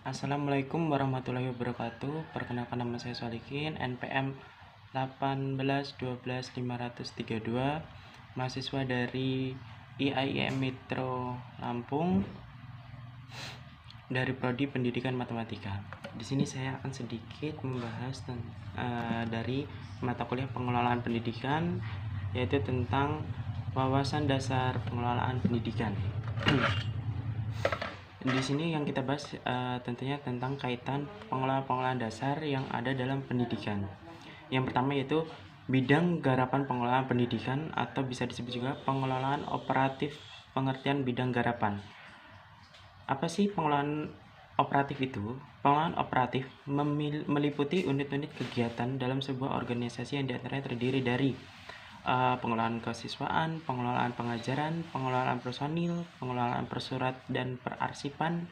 Assalamualaikum warahmatullahi wabarakatuh. Perkenalkan, nama saya Solikin, NPM 1812532, mahasiswa dari IAIN Metro Lampung dari Prodi Pendidikan Matematika. Di sini saya akan sedikit membahas dari mata kuliah pengelolaan pendidikan, yaitu tentang wawasan dasar pengelolaan pendidikan. Di sini yang kita bahas tentunya tentang kaitan pengelolaan dasar yang ada dalam pendidikan. Yang pertama yaitu bidang garapan pengelolaan pendidikan, atau bisa disebut juga pengelolaan operatif. Pengertian bidang garapan. Apa sih pengelolaan operatif itu? Pengelolaan operatif meliputi unit-unit kegiatan dalam sebuah organisasi yang diantaranya terdiri dari pengelolaan kesiswaan, pengelolaan pengajaran, pengelolaan personil, pengelolaan persurat dan perarsipan,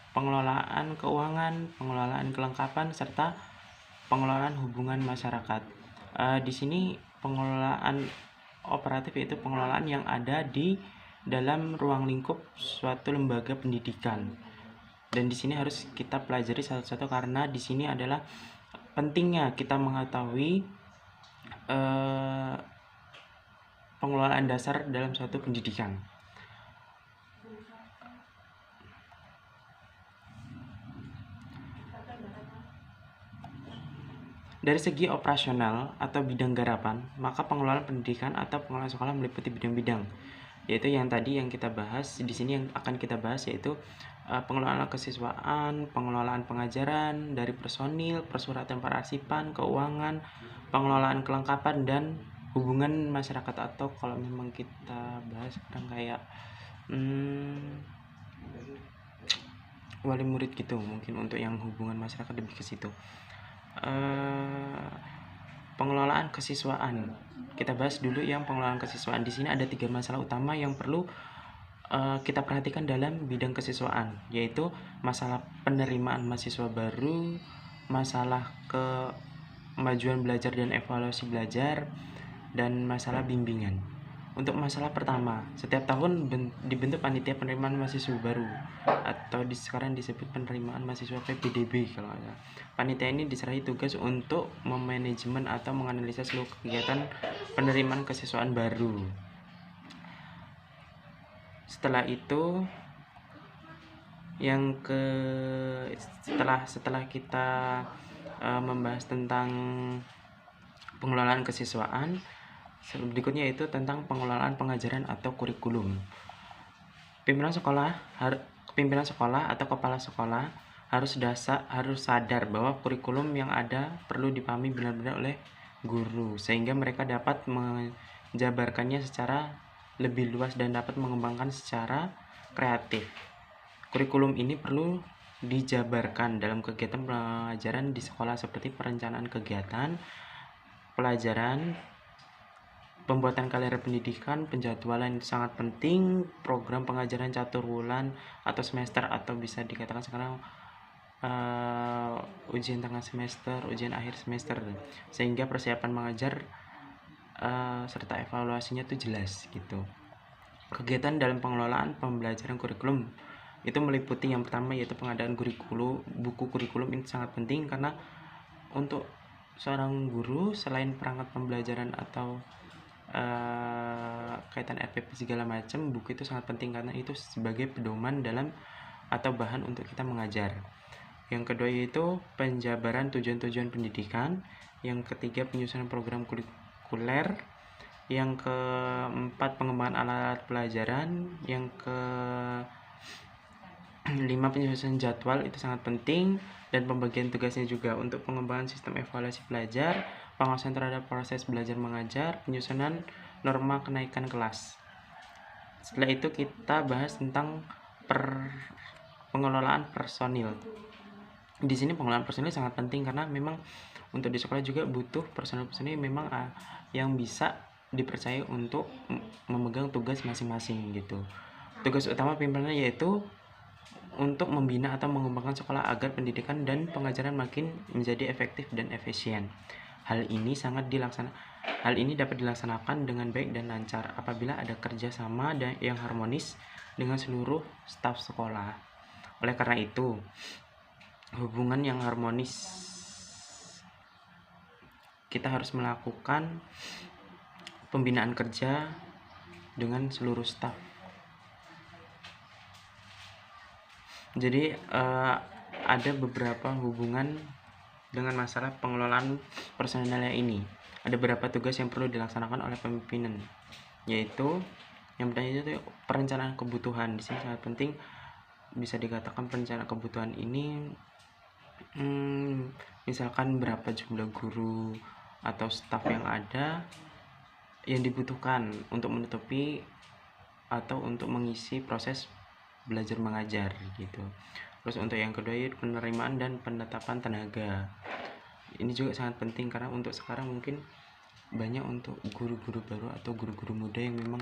pengelolaan keuangan, pengelolaan kelengkapan, serta pengelolaan hubungan masyarakat. Di sini pengelolaan operatif yaitu pengelolaan yang ada di dalam ruang lingkup suatu lembaga pendidikan. Dan di sini harus kita pelajari satu-satu, karena di sini adalah pentingnya kita mengetahui pengelolaan dasar dalam suatu pendidikan. Dari segi operasional atau bidang garapan, maka pengelolaan pendidikan atau pengelolaan sekolah meliputi bidang-bidang, yaitu yang tadi yang kita bahas. Di sini yang akan kita bahas yaitu pengelolaan kesiswaan, pengelolaan pengajaran, dari personil, persuratan perarsipan, keuangan, pengelolaan kelengkapan, dan hubungan masyarakat, atau kalau memang kita bahas sekarang kayak wali murid gitu, mungkin untuk yang hubungan masyarakat lebih ke situ. Pengelolaan kesiswaan, kita bahas dulu yang pengelolaan kesiswaan. Di sini ada 3 masalah utama yang perlu kita perhatikan dalam bidang kesiswaan, yaitu masalah penerimaan mahasiswa baru, masalah kemajuan belajar dan evaluasi belajar, dan masalah bimbingan. Untuk masalah pertama, setiap tahun dibentuk panitia penerimaan mahasiswa baru, atau sekarang disebut penerimaan mahasiswa PPDB kalau ada. Panitia ini diserahi tugas untuk memanajemen atau menganalisa seluruh kegiatan penerimaan kesiswaan baru. Setelah itu setelah kita membahas tentang pengelolaan kesiswaan, berikutnya yaitu tentang pengelolaan pengajaran atau kurikulum. Pimpinan sekolah atau kepala sekolah harus sadar bahwa kurikulum yang ada perlu dipahami benar-benar oleh guru, sehingga mereka dapat menjabarkannya secara lebih luas dan dapat mengembangkan secara kreatif. Kurikulum ini perlu dijabarkan dalam kegiatan pelajaran di sekolah, seperti perencanaan kegiatan pelajaran, pembuatan kalender pendidikan, penjadwalan itu sangat penting, program pengajaran catur bulan atau semester, atau bisa dikatakan sekarang ujian tengah semester, ujian akhir semester, sehingga persiapan mengajar serta evaluasinya itu jelas gitu. Kegiatan dalam pengelolaan pembelajaran kurikulum itu meliputi yang pertama yaitu pengadaan buku kurikulum. Ini sangat penting karena untuk seorang guru, selain perangkat pembelajaran atau kaitan RPP segala macam, buku itu sangat penting karena itu sebagai pedoman dalam atau bahan untuk kita mengajar. Yang kedua yaitu penjabaran tujuan-tujuan pendidikan. Yang ketiga penyusunan program kurikuler. Yang keempat pengembangan alat pelajaran. Yang kelima penyusunan jadwal, itu sangat penting, dan pembagian tugasnya juga. Untuk pengembangan sistem evaluasi belajar, pengawasan terhadap proses belajar mengajar, penyusunan norma kenaikan kelas. Setelah itu kita bahas tentang pengelolaan personil. Di sini pengelolaan personil sangat penting karena memang untuk di sekolah juga butuh personil memang yang bisa dipercaya untuk memegang tugas masing-masing gitu. Tugas utama pimpinannya yaitu untuk membina atau mengembangkan sekolah agar pendidikan dan pengajaran makin menjadi efektif dan efisien. Hal ini dapat dilaksanakan dengan baik dan lancar apabila ada kerjasama yang harmonis dengan seluruh staf sekolah. Oleh karena itu, hubungan yang harmonis. Kita harus melakukan pembinaan kerja dengan seluruh staf. Jadi ada beberapa hubungan dengan masalah pengelolaan personelnya ini. Ada beberapa tugas yang perlu dilaksanakan oleh pimpinan, yaitu yang pertama itu perencanaan kebutuhan. Di sini sangat penting, bisa dikatakan perencanaan kebutuhan ini misalkan berapa jumlah guru atau staf yang ada yang dibutuhkan untuk menutupi atau untuk mengisi proses belajar mengajar gitu. Terus untuk yang kedua itu penerimaan dan penetapan tenaga. Ini juga sangat penting karena untuk sekarang mungkin banyak untuk guru-guru baru atau guru-guru muda yang memang,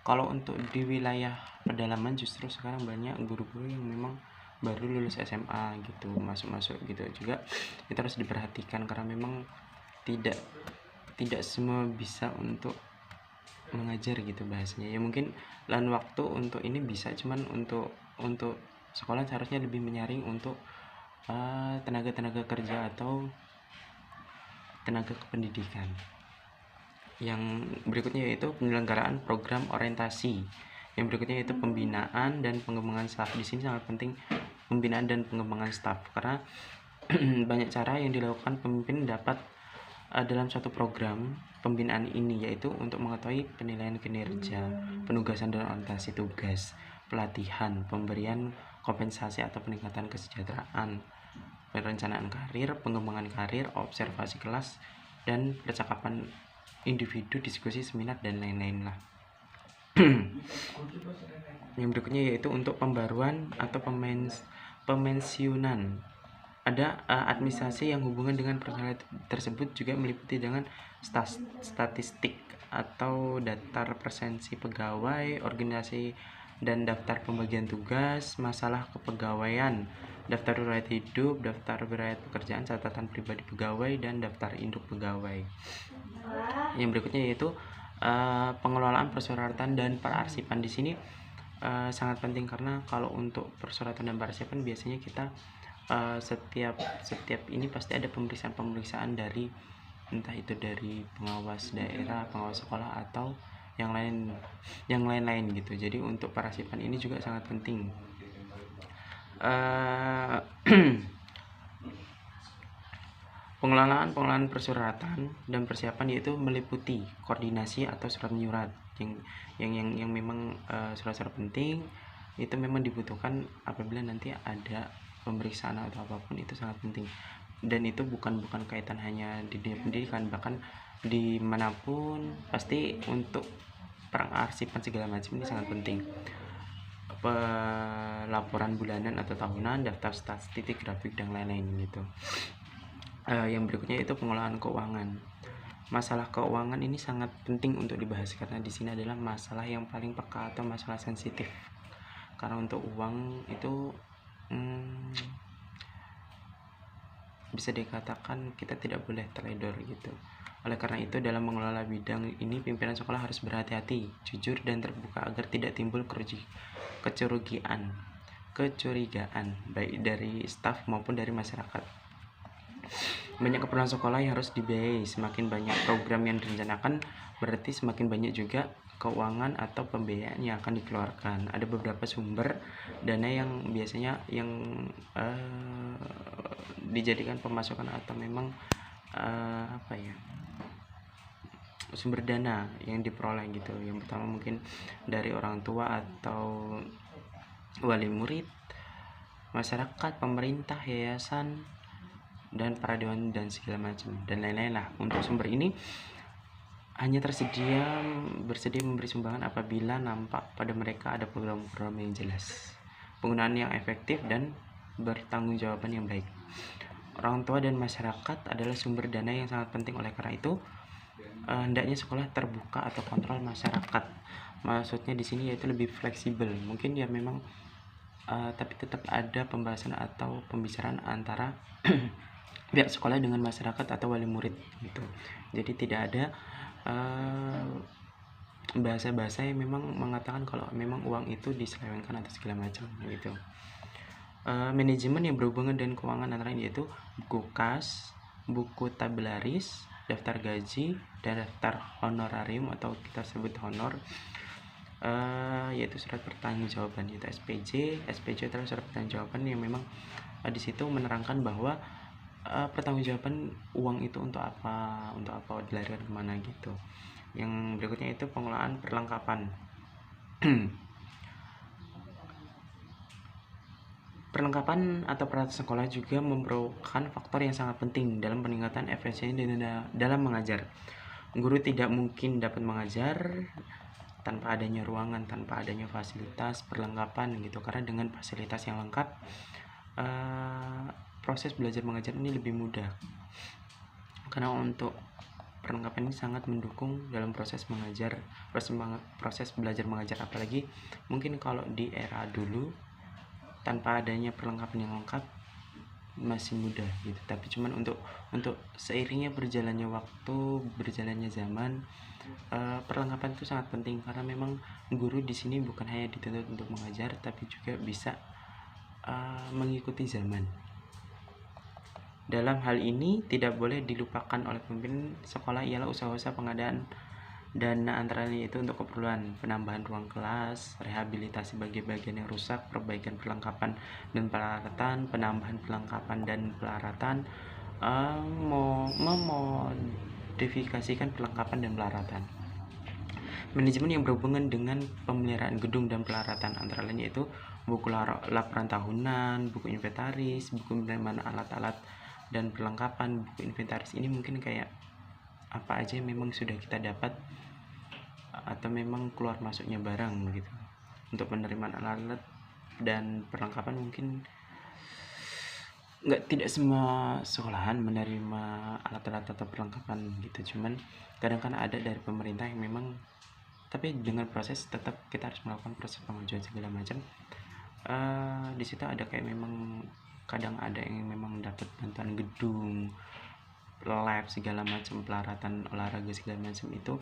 kalau untuk di wilayah pedalaman justru sekarang banyak guru-guru yang memang baru lulus SMA gitu, masuk gitu juga. Kita harus diperhatikan karena memang tidak semua bisa untuk mengajar gitu bahasanya. Ya mungkin lain waktu untuk ini bisa, cuman untuk sekolah seharusnya lebih menyaring untuk tenaga kerja atau tenaga kependidikan. Yang berikutnya yaitu penyelenggaraan program orientasi. Yang berikutnya yaitu pembinaan dan pengembangan staf. Di sini sangat penting pembinaan dan pengembangan staf karena banyak cara yang dilakukan pemimpin dapat dalam suatu program pembinaan ini, yaitu untuk mengetahui penilaian kinerja, penugasan dan orientasi tugas, pelatihan, pemberian kompensasi atau peningkatan kesejahteraan, perencanaan karir, pengembangan karir, observasi kelas, dan percakapan individu, diskusi, seminar, dan lain-lain lah. Yang berikutnya yaitu untuk pembaruan atau pemensiunan. Ada administrasi yang hubungan dengan personel tersebut juga meliputi dengan statistik atau daftar presensi pegawai, organisasi dan daftar pembagian tugas, masalah kepegawaian, daftar riwayat hidup, daftar riwayat pekerjaan, catatan pribadi pegawai, dan daftar induk pegawai. Yang berikutnya yaitu pengelolaan persyaratan dan perarsipan. Di sini sangat penting karena kalau untuk persyaratan dan perarsipan biasanya kita setiap ini pasti ada pemeriksaan dari entah itu dari pengawas daerah, pengawas sekolah, atau yang lain gitu. Jadi untuk perarsipan ini juga sangat penting. Pengelolaan persyaratan dan persiapan yaitu meliputi koordinasi atau surat menyurat yang memang surat-surat penting itu memang dibutuhkan apabila nanti ada pemeriksaan atau apapun. Itu sangat penting, dan itu bukan kaitan hanya di dunia pendidikan, bahkan dimanapun pasti untuk pengarsipan segala macam ini sangat penting. Laporan bulanan atau tahunan, daftar statistik, grafik, dan lain-lain gitu. Yang berikutnya itu pengelolaan keuangan. Masalah keuangan ini sangat penting untuk dibahas karena di sini adalah masalah yang paling peka atau masalah sensitif. Karena untuk uang itu bisa dikatakan kita tidak boleh teledor gitu. Oleh karena itu dalam mengelola bidang ini pimpinan sekolah harus berhati-hati, jujur dan terbuka agar tidak timbul kecurigaan baik dari staf maupun dari masyarakat. Banyak keperluan sekolah yang harus dibiayai. Semakin banyak program yang direncanakan, berarti semakin banyak juga keuangan atau pembiayaan yang akan dikeluarkan. Ada beberapa sumber dana yang biasanya dijadikan pemasukan atau memang sumber dana yang diperoleh gitu. Yang pertama mungkin dari orang tua atau wali murid, masyarakat, pemerintah, yayasan, dan para dewan dan segala macam dan lain-lain lah. Untuk sumber ini hanya bersedia memberi sumbangan apabila nampak pada mereka ada program-program yang jelas, penggunaan yang efektif, dan bertanggungjawaban yang baik. Orang tua dan masyarakat adalah sumber dana yang sangat penting. Oleh karena itu hendaknya sekolah terbuka atau kontrol masyarakat. Maksudnya di sini yaitu lebih fleksibel. Mungkin ya memang tapi tetap ada pembahasan atau pembicaraan antara pihak sekolah dengan masyarakat atau wali murid gitu. Jadi tidak ada bahasa-bahasa yang memang mengatakan kalau memang uang itu diselewengkan atau segala macam gitu. Manajemen yang berhubungan dengan keuangan antara lain yaitu buku kas, buku tabularis, daftar gaji, dan daftar honorarium atau kita sebut honor, yaitu surat pertanggungjawaban, yaitu SPJ. SPJ adalah surat pertanggungjawaban yang memang di situ menerangkan bahwa pertanggungjawaban uang itu untuk apa dilarikan kemana gitu. Yang berikutnya itu pengelolaan perlengkapan. Perlengkapan atau peralatan sekolah juga merupakan faktor yang sangat penting dalam peningkatan efisiensi dalam mengajar. Guru tidak mungkin dapat mengajar tanpa adanya ruangan, tanpa adanya fasilitas, perlengkapan gitu. Karena dengan fasilitas yang lengkap, proses belajar mengajar ini lebih mudah. Karena untuk perlengkapan ini sangat mendukung dalam proses mengajar, proses belajar mengajar. Apalagi mungkin kalau di era dulu tanpa adanya perlengkapan yang lengkap masih mudah gitu. Tapi cuman untuk seiringnya berjalannya waktu, berjalannya zaman, perlengkapan itu sangat penting karena memang guru di sini bukan hanya dituntut untuk mengajar tapi juga bisa mengikuti zaman. Dalam hal ini tidak boleh dilupakan oleh pemimpin sekolah ialah usaha-usaha pengadaan dana antara lain itu untuk keperluan penambahan ruang kelas, rehabilitasi bagian-bagian yang rusak, perbaikan perlengkapan dan peralatan, penambahan perlengkapan dan peralatan, memodifikasikan perlengkapan dan peralatan. Manajemen yang berhubungan dengan pemeliharaan gedung dan peralatan antara lain yaitu buku laporan tahunan, buku inventaris, buku penerimaan alat-alat dan perlengkapan. Buku inventaris ini mungkin kayak apa aja yang memang sudah kita dapat atau memang keluar masuknya barang gitu. Untuk penerimaan alat-alat dan perlengkapan mungkin tidak semua sekolahan menerima alat-alat atau perlengkapan gitu, cuman kadang ada dari pemerintah yang memang, tapi dengan proses tetap kita harus melakukan proses pengajuan segala macam. Di situ ada kayak memang kadang ada yang memang dapat bantuan gedung, lab segala macam, peralatan olahraga segala macam itu.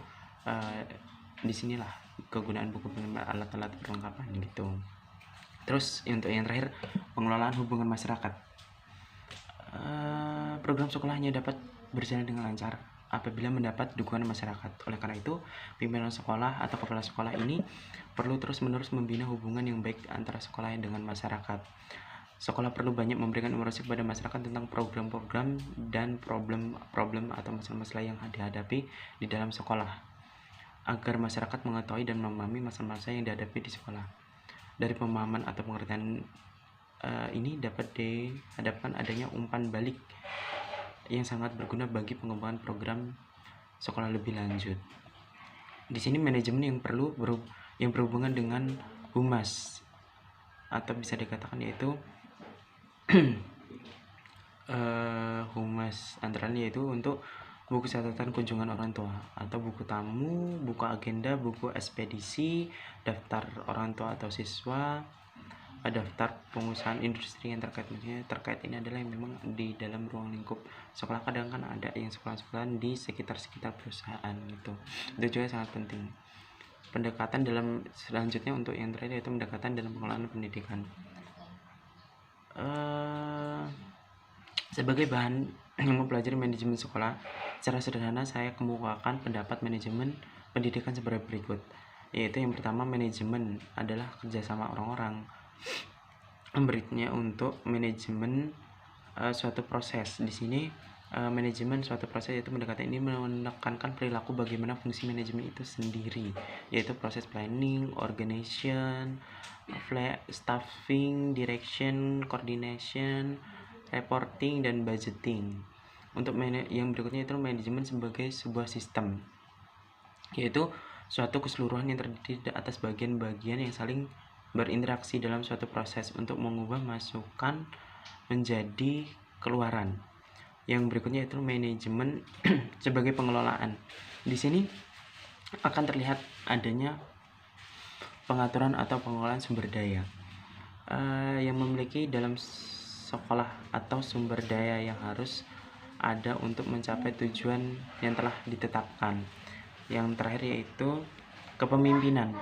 Disinilah kegunaan buku alat-alat perlengkapan gitu. Terus untuk yang terakhir, pengelolaan hubungan masyarakat. Program sekolahnya dapat berjalan dengan lancar apabila mendapat dukungan masyarakat. Oleh karena itu, pimpinan sekolah atau kepala sekolah ini perlu terus-menerus membina hubungan yang baik antara sekolah dengan masyarakat. Sekolah perlu banyak memberikan informasi kepada masyarakat tentang program-program dan problem atau masalah-masalah yang dihadapi di dalam sekolah, agar masyarakat mengetahui dan memahami masalah-masalah yang dihadapi di sekolah. Dari pemahaman atau pengertian ini dapat dihadapkan adanya umpan balik yang sangat berguna bagi pengembangan program sekolah lebih lanjut. Di sini manajemen yang berhubungan dengan humas atau bisa dikatakan yaitu humas antara lain yaitu untuk buku catatan kunjungan orang tua atau buku tamu, buku agenda, buku ekspedisi, daftar orang tua atau siswa, daftar pengusahaan industri yang terkait ini adalah yang memang di dalam ruang lingkup sekolah. Kadang ada yang sekolah-sekolah di sekitar perusahaan gitu. Itu juga sangat penting. Pendekatan dalam selanjutnya untuk yang terakhir yaitu pendekatan dalam pengelolaan pendidikan. Sebagai bahan yang mempelajari manajemen sekolah, secara sederhana saya kemukakan pendapat manajemen pendidikan sebagai berikut, yaitu yang pertama, manajemen adalah kerjasama orang-orang. Berikutnya untuk manajemen suatu proses. Di sini manajemen suatu proses yaitu pendekatan ini menekankan perilaku bagaimana fungsi manajemen itu sendiri, yaitu proses planning, organization, staffing, direction, coordination, reporting, dan budgeting. Untuk yang berikutnya itu manajemen sebagai sebuah sistem, yaitu suatu keseluruhan yang terdiri atas bagian-bagian yang saling berinteraksi dalam suatu proses untuk mengubah masukan menjadi keluaran. Yang berikutnya itu manajemen sebagai pengelolaan. Di sini akan terlihat adanya pengaturan atau pengelolaan sumber daya yang memiliki dalam sekolah atau sumber daya yang harus ada untuk mencapai tujuan yang telah ditetapkan. Yang terakhir yaitu kepemimpinan.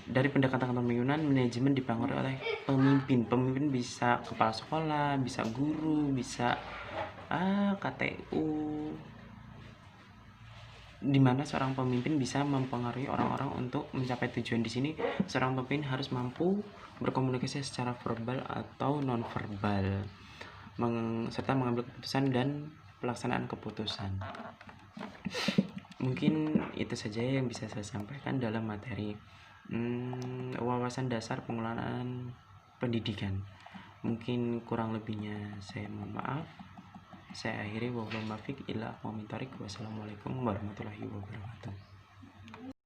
Dari pendekatan kepemimpinan, manajemen dipengaruhi oleh pemimpin. Pemimpin bisa kepala sekolah, bisa guru, bisa KTU, di mana seorang pemimpin bisa mempengaruhi orang-orang untuk mencapai tujuan. Di sini seorang pemimpin harus mampu berkomunikasi secara verbal atau nonverbal, serta mengambil keputusan dan pelaksanaan keputusan. Mungkin itu saja yang bisa saya sampaikan dalam materi wawasan dasar pengelolaan pendidikan. Mungkin kurang lebihnya saya mohon maaf. Saya akhiri, wabillahi taufiq illa billahi. Wassalamualaikum warahmatullahi wabarakatuh.